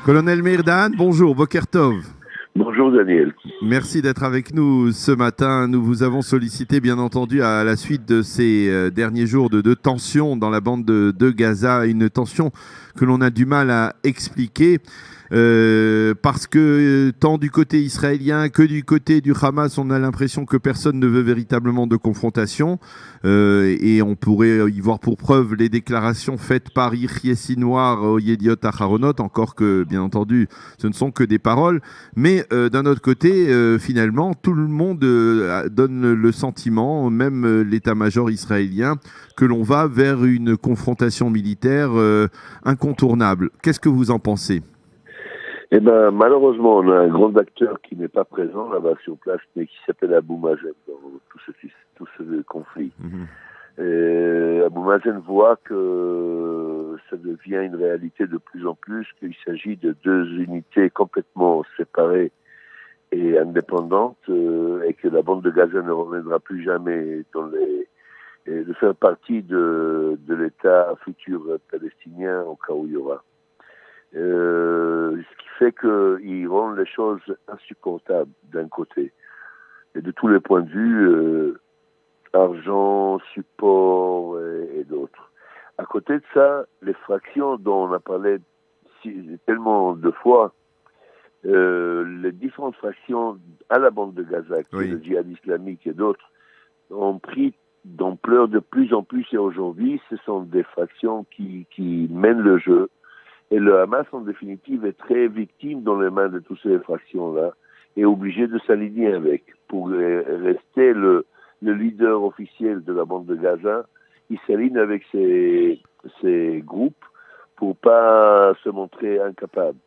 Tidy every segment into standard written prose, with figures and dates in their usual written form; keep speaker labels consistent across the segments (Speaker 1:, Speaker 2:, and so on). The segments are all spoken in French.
Speaker 1: Colonel Meirdan, bonjour, Boker Tov.
Speaker 2: Bonjour Daniel.
Speaker 1: Merci d'être avec nous ce matin. Nous vous avons sollicité, bien entendu, à la suite de ces derniers jours de tension dans la bande de Gaza, une tension que l'on a du mal à expliquer. Parce que tant du côté israélien que du côté du Hamas, on a l'impression que personne ne veut véritablement de confrontation. Et on pourrait y voir pour preuve les déclarations faites par Yihye Sinwar au Yediot Aharonot, encore que, bien entendu, ce ne sont que des paroles. Mais d'un autre côté, finalement, tout le monde donne le sentiment, même l'état-major israélien, que l'on va vers une confrontation militaire incontournable. Qu'est-ce que vous en pensez ?
Speaker 2: Eh ben, malheureusement, on a un grand acteur qui n'est pas présent là-bas sur place, mais qui s'appelle Abou Mazen dans tout ce conflit. Abou Mazen voit que ça devient une réalité de plus en plus, qu'il s'agit de deux unités complètement séparées et indépendantes, et que la bande de Gaza ne reviendra plus jamais de faire partie de l'État futur palestinien au cas où il y aura. Ce qui fait qu'ils rendent les choses insupportables d'un côté. Et de tous les points de vue, argent, support et d'autres. À côté de ça, les fractions dont on a parlé tellement de fois, les différentes fractions à la bande de Gaza, qui est le djihad islamique et d'autres, ont pris d'ampleur de plus en plus. Et aujourd'hui, ce sont des fractions qui mènent le jeu. Et le Hamas, en définitive, est très victime dans les mains de toutes ces fractions-là et obligé de s'aligner avec. Pour rester le leader officiel de la bande de Gaza, il s'aligne avec ces groupes pour pas se montrer incapable.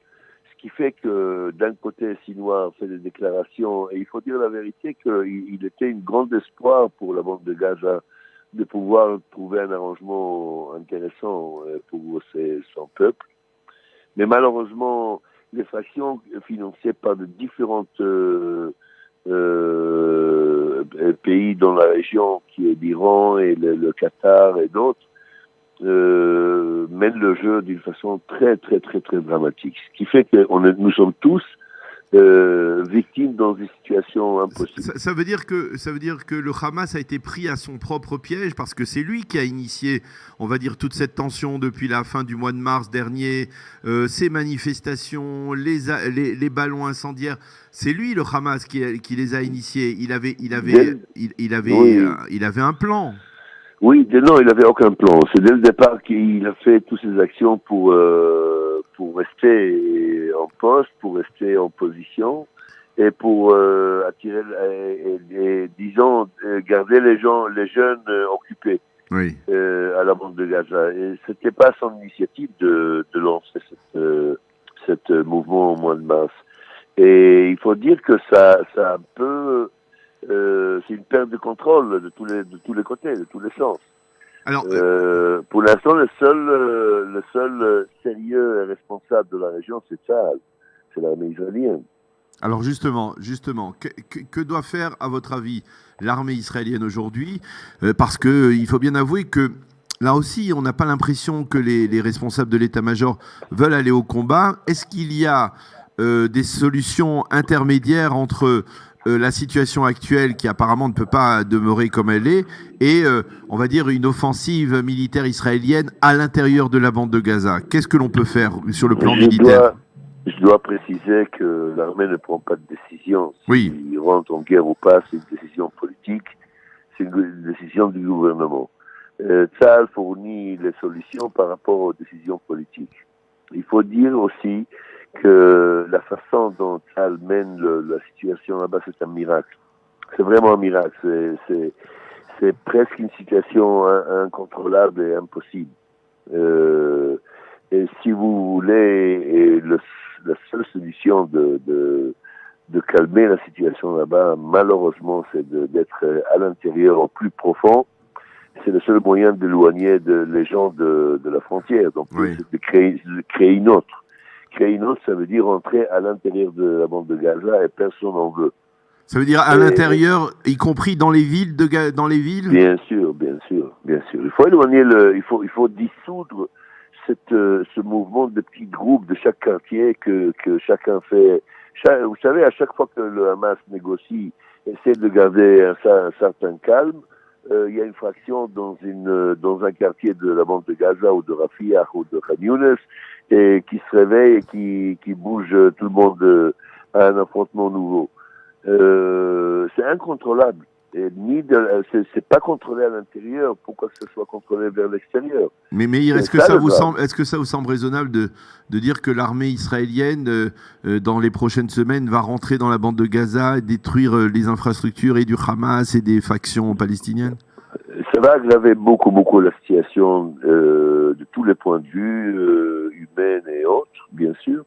Speaker 2: Ce qui fait que d'un côté, Sinwar fait des déclarations, et il faut dire la vérité qu'il était une grande espoir pour la bande de Gaza de pouvoir trouver un arrangement intéressant pour son peuple. Mais malheureusement, les fractions financées par de différents pays dans la région, qui est l'Iran et le Qatar et d'autres, mènent le jeu d'une façon très, très, très, très dramatique. Ce qui fait que nous sommes tous victimes dans des situations impossibles.
Speaker 1: Ça veut dire que le Hamas a été pris à son propre piège, parce que c'est lui qui a initié, on va dire, toute cette tension depuis la fin du mois de mars dernier, ces manifestations, les ballons incendiaires. C'est lui, le Hamas, qui les a initiés. Il avait un plan.
Speaker 2: Oui, non, il n'avait aucun plan. C'est dès le départ qu'il a fait toutes ses actions pour rester en poste, pour rester en position et pour attirer disons garder les jeunes occupés à la bande de Gaza. Et c'était pas son initiative de lancer cette mouvement au mois de mars. Et il faut dire que ça un peu c'est une perte de contrôle de tous les côtés, de tous les sens. Alors, pour l'instant, le seul sérieux et responsable de la région, c'est Tsahal, c'est l'armée israélienne.
Speaker 1: Alors justement, que doit faire, à votre avis, l'armée israélienne aujourd'hui ? Parce que il faut bien avouer que là aussi, on n'a pas l'impression que les responsables de l'état-major veulent aller au combat. Est-ce qu'il y a des solutions intermédiaires entre la situation actuelle, qui apparemment ne peut pas demeurer comme elle est, et on va dire une offensive militaire israélienne à l'intérieur de la bande de Gaza? Qu'est-ce que l'on peut faire sur le plan militaire?
Speaker 2: Je dois préciser que l'armée ne prend pas de décision. S'il rentre en guerre ou pas, c'est une décision politique, c'est une décision du gouvernement. Tsahal fournit les solutions par rapport aux décisions politiques. Il faut dire aussi que la façon dont Tsahal mène la situation là-bas, c'est un miracle. C'est vraiment un miracle. C'est presque une situation incontrôlable et impossible. Et si vous voulez, la seule solution de calmer la situation là-bas, malheureusement, c'est d'être à l'intérieur, au plus profond. C'est le seul moyen d'éloigner les gens de la frontière. Donc, c'est de créer une autre. Créer une autre, ça veut dire entrer à l'intérieur de la bande de Gaza, et personne n'en veut.
Speaker 1: Ça veut dire à l'intérieur, y compris dans les villes, dans les villes ?
Speaker 2: Bien sûr. Il faut éloigner il faut dissoudre ce mouvement de petits groupes de chaque quartier que chacun fait. Vous savez, à chaque fois que le Hamas négocie, essaie de garder un certain calme, il y a une fraction dans un quartier de la bande de Gaza ou de Rafah ou de Khan Younes et qui se réveille et qui bouge tout le monde à un affrontement nouveau. C'est incontrôlable. Et c'est pas contrôlé à l'intérieur. Pourquoi que ce soit contrôlé vers l'extérieur?
Speaker 1: Mais est-ce que ça vous semble raisonnable de dire que l'armée israélienne, dans les prochaines semaines, va rentrer dans la bande de Gaza et détruire les infrastructures et du Hamas et des factions palestiniennes?
Speaker 2: Ça va aggraver beaucoup la situation de tous les points de vue, humaines et autres, bien sûr.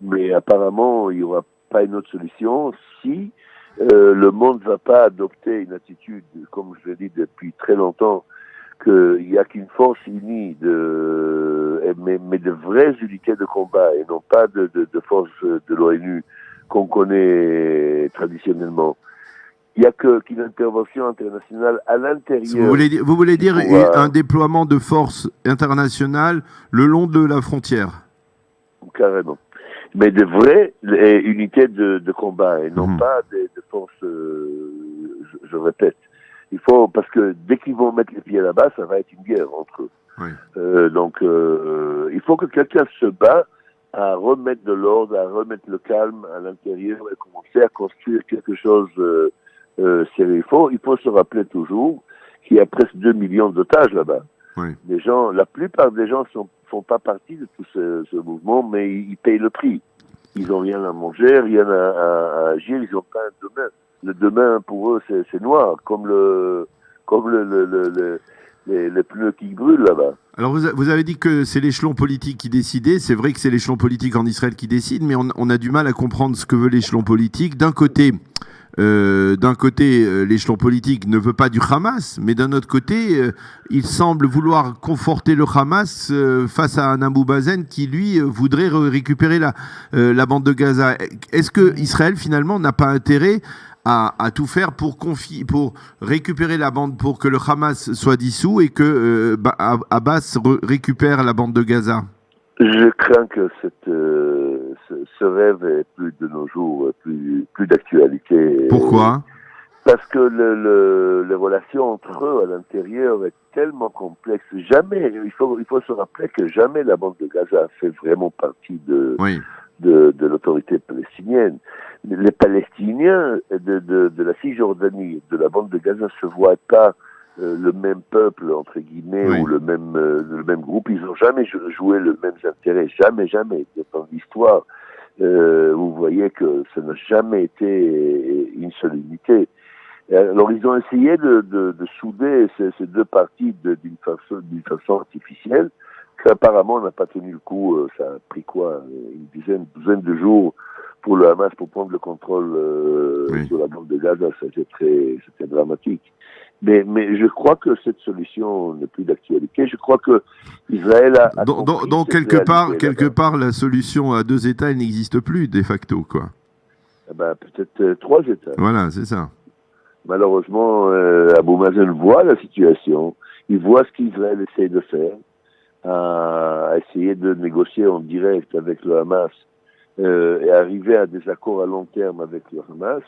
Speaker 2: Mais apparemment, il n'y aura pas une autre solution si le monde ne va pas adopter une attitude, comme je l'ai dit depuis très longtemps, qu'il n'y a qu'une force unie, mais de vraies unités de combat et non pas de forces de l'ONU qu'on connaît traditionnellement. Il n'y a qu'une intervention internationale à l'intérieur.
Speaker 1: Vous voulez dire un déploiement de forces internationales le long de la frontière?
Speaker 2: Carrément. Mais de vraies unités de combat et non pas de forces, je répète. Parce que dès qu'ils vont mettre les pieds là-bas, ça va être une guerre entre eux. Oui. Donc, il faut que quelqu'un se bat à remettre de l'ordre, à remettre le calme à l'intérieur et commencer à construire quelque chose sérieux. Il faut se rappeler toujours qu'il y a presque 2 millions d'otages là-bas. Oui. La plupart des gens font pas partie de tout ce mouvement, mais ils payent le prix. Ils ont rien à manger, rien à agir, ils ont pas un demain. Le demain, pour eux, c'est noir, comme les pneus qui brûlent là-bas.
Speaker 1: Alors, vous avez dit que c'est l'échelon politique qui décidait. C'est vrai que c'est l'échelon politique en Israël qui décide, mais on a du mal à comprendre ce que veut l'échelon politique. D'un côté, l'échelon politique ne veut pas du Hamas, mais d'un autre côté, il semble vouloir conforter le Hamas face à un Abu Mazen qui, lui, voudrait récupérer la bande de Gaza. Est-ce que Israël, finalement, n'a pas intérêt à tout faire pour récupérer la bande, pour que le Hamas soit dissous et que Abbas récupère la bande de Gaza?
Speaker 2: Je crains que ce rêve est plus de nos jours, plus d'actualité.
Speaker 1: Pourquoi?
Speaker 2: Parce que les relations entre eux à l'intérieur est tellement complexe. Jamais, il faut se rappeler que jamais la bande de Gaza a fait vraiment partie de l'autorité palestinienne. Les Palestiniens de la Cisjordanie, de la bande de Gaza, se voient pas le même peuple, entre guillemets, ou le même groupe. Ils n'ont jamais joué le même intérêt. Jamais. Dans l'histoire, vous voyez que ça n'a jamais été une seule unité. Alors, ils ont essayé de souder ces deux parties d'une façon artificielle, qui apparemment n'a pas tenu le coup. Ça a pris une douzaine de jours pour le Hamas pour prendre le contrôle sur la bande de Gaza. C'était dramatique. Mais je crois que cette solution n'est plus d'actualité. Je crois que Israël a
Speaker 1: donc quelque part, la solution à 2 États, elle n'existe plus de facto, quoi.
Speaker 2: Peut-être 3 États.
Speaker 1: Voilà, c'est ça.
Speaker 2: Malheureusement, Abu Mazen voit la situation. Il voit ce qu'Israël essaie de faire, à essayer de négocier en direct avec le Hamas et arriver à des accords à long terme avec le Hamas.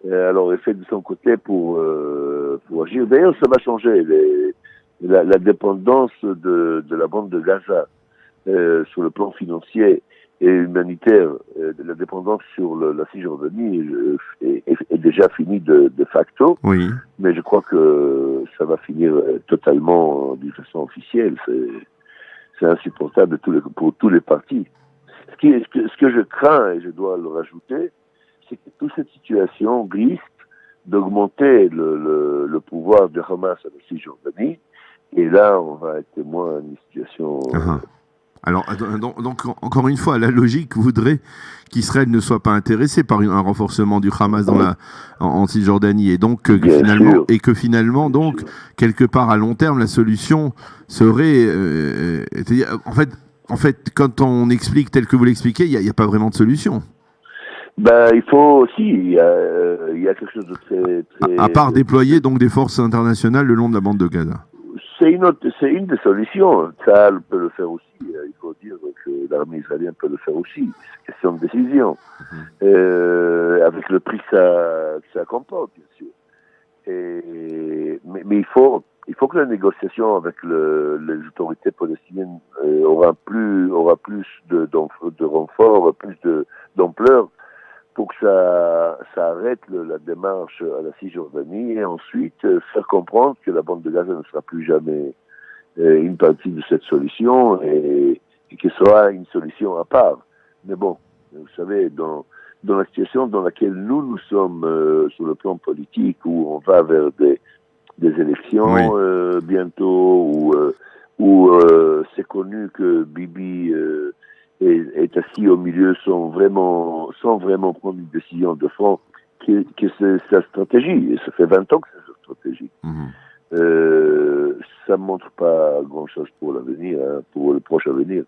Speaker 2: Alors, il fait de son côté pour agir. D'ailleurs, ça va changer. La dépendance de la bande de Gaza sur le plan financier et humanitaire, la dépendance sur la Cisjordanie est déjà finie de facto. Oui. Mais je crois que ça va finir totalement d'une façon officielle. C'est insupportable pour tous les partis. Ce que je crains, et je dois le rajouter, c'est que toute cette situation risque d'augmenter le pouvoir de Hamas à la Cisjordanie. Et là, on va être témoin d'une situation...
Speaker 1: Alors, donc, encore une fois, la logique voudrait qu'Israël ne soit pas intéressé par un renforcement du Hamas en Cisjordanie. Et donc, finalement, donc, quelque part à long terme, la solution serait... en fait, quand on explique tel que vous l'expliquez, il n'y a pas vraiment de solution.
Speaker 2: Il faut aussi, il y a quelque chose de très...
Speaker 1: À part déployer donc des forces internationales le long de la bande de Gaza.
Speaker 2: C'est une des solutions. Ça peut le faire aussi. l'armée israélienne peut le faire aussi. C'est question de décision. Avec le prix que ça comporte, bien sûr. Mais il faut que la négociation avec les autorités palestiniennes aura plus de renfort, plus d'ampleur pour que ça arrête la démarche à la Cisjordanie et ensuite faire comprendre que la bande de Gaza ne sera plus jamais une partie de cette solution et que ce sera une solution à part. Mais bon, vous savez, dans la situation dans laquelle nous sommes sur le plan politique, où on va vers des élections bientôt, où c'est connu que Bibi est assis au milieu sans vraiment prendre une décision de front, que c'est sa stratégie. Et ça fait 20 ans que c'est sa stratégie. Ça ne montre pas grand-chose pour l'avenir, pour le proche avenir.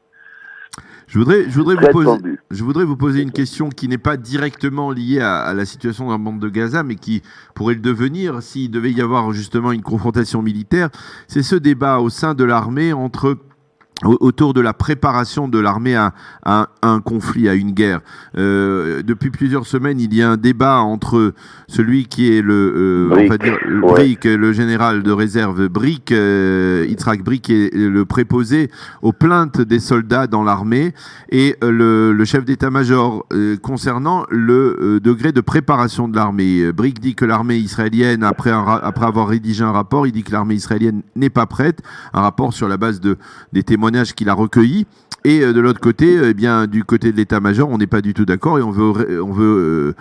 Speaker 1: Je voudrais vous poser une question qui n'est pas directement liée à la situation dans la bande de Gaza, mais qui pourrait le devenir s'il devait y avoir justement une confrontation militaire. C'est ce débat au sein de l'armée autour de la préparation de l'armée à un conflit, à une guerre. Depuis plusieurs semaines, il y a un débat entre celui qui est Brik, le général de réserve Brik, Yitzhak Brik, qui est le préposé aux plaintes des soldats dans l'armée, et le chef d'état-major concernant le degré de préparation de l'armée. Brik dit que l'armée israélienne, après avoir rédigé un rapport, il dit que l'armée israélienne n'est pas prête, un rapport sur la base des témoignages qu'il a recueillis, et de l'autre côté, eh bien, du côté de l'état-major, on n'est pas du tout d'accord et on veut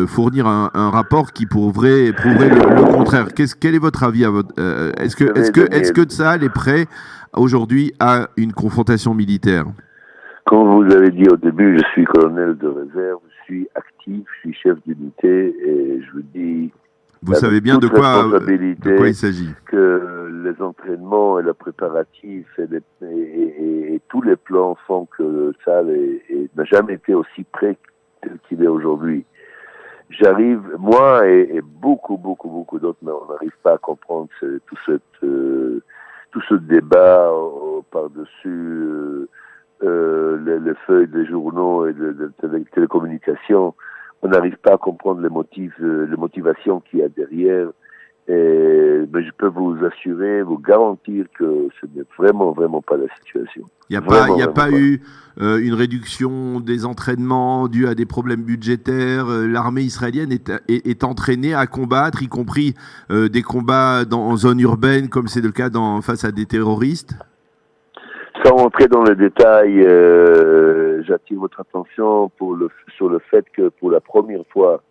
Speaker 1: fournir un rapport qui prouverait le contraire. Quel est votre avis est-ce que Tsahal est prêt aujourd'hui à une confrontation militaire?
Speaker 2: Comme vous avez dit au début, je suis colonel de réserve, je suis actif, je suis chef d'unité et je vous dis.
Speaker 1: Vous savez bien de quoi il s'agit.
Speaker 2: Que les entraînements et le préparatif et tous les plans font que Tsahal n'a jamais été aussi prêt qu'il est aujourd'hui. J'arrive, moi et beaucoup d'autres, mais on n'arrive pas à comprendre tout ce débat par-dessus les feuilles des journaux et de télécommunications. On n'arrive pas à comprendre les motivations qu'il y a derrière. Mais je peux vous assurer, vous garantir que ce n'est vraiment pas la situation.
Speaker 1: Il n'y a pas eu une réduction des entraînements due à des problèmes budgétaires. L'armée israélienne est entraînée à combattre, y compris des combats en zone urbaine, comme c'est le cas face à des terroristes.
Speaker 2: Sans rentrer dans les détails, j'attire votre attention sur le fait que pour la première fois,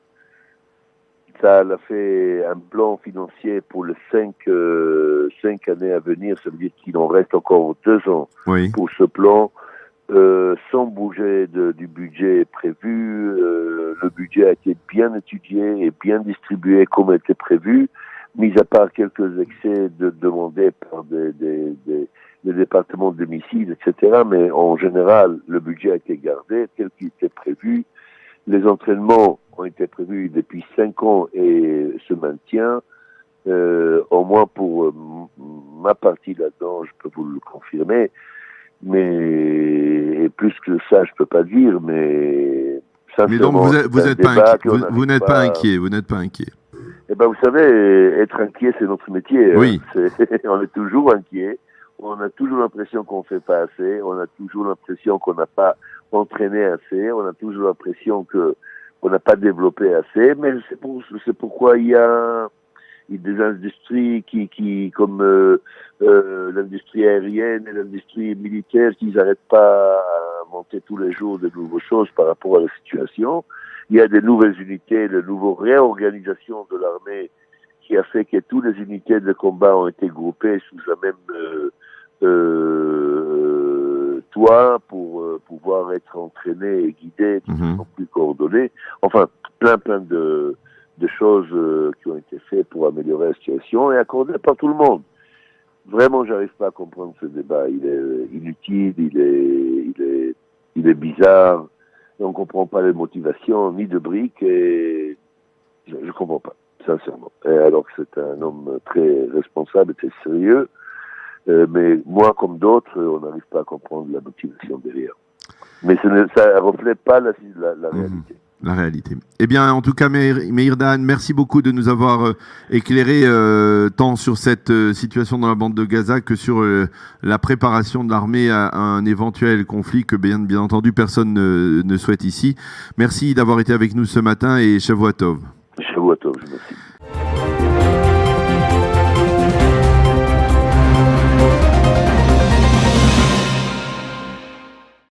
Speaker 2: ça a fait un plan financier pour les 5 années à venir. Ça veut dire qu'il en reste encore 2 ans pour ce plan, sans bouger du budget prévu. Le budget a été bien étudié et bien distribué comme était prévu, mis à part quelques excès demandés par les départements de missiles, etc. Mais en général, le budget a été gardé tel qu'il était prévu. Les entraînements ont été prévus depuis 5 ans et se maintiennent. Au moins pour ma partie là-dedans, je peux vous le confirmer. Mais plus que ça, je peux pas dire. Mais
Speaker 1: donc vous n'êtes pas inquiet.
Speaker 2: Eh ben, vous savez, être inquiet, c'est notre métier.
Speaker 1: Oui.
Speaker 2: On est toujours inquiet. On a toujours l'impression qu'on fait pas assez. On a toujours l'impression qu'on n'a pas entraîné assez. On a toujours l'impression qu'on n'a pas développé assez. Mais c'est pourquoi il y a des industries qui comme l'industrie aérienne et l'industrie militaire, qui n'arrêtent pas à monter tous les jours de nouvelles choses par rapport à la situation. Il y a des nouvelles unités, de nouvelles réorganisations de l'armée qui a fait que toutes les unités de combat ont été groupées sous la même toit pour pouvoir être entraînées et guidées, qui sont plus coordonnées. Enfin, plein de choses qui ont été faites pour améliorer la situation et accordées par tout le monde. Vraiment, j'arrive pas à comprendre ce débat. Il est inutile, il est bizarre. Et on comprend pas les motivations ni de Brik et je comprends pas, sincèrement. Et alors que c'est un homme très responsable et très sérieux. Mais moi, comme d'autres, on n'arrive pas à comprendre la motivation derrière. Mais ça ne reflète pas la réalité.
Speaker 1: La réalité. Eh bien, en tout cas, Meir Dahan, merci beaucoup de nous avoir éclairé tant sur cette situation dans la bande de Gaza que sur la préparation de l'armée à un éventuel conflit que, bien entendu, personne ne souhaite ici. Merci d'avoir été avec nous ce matin et Shavua Tov.
Speaker 2: Shavua Tov, merci.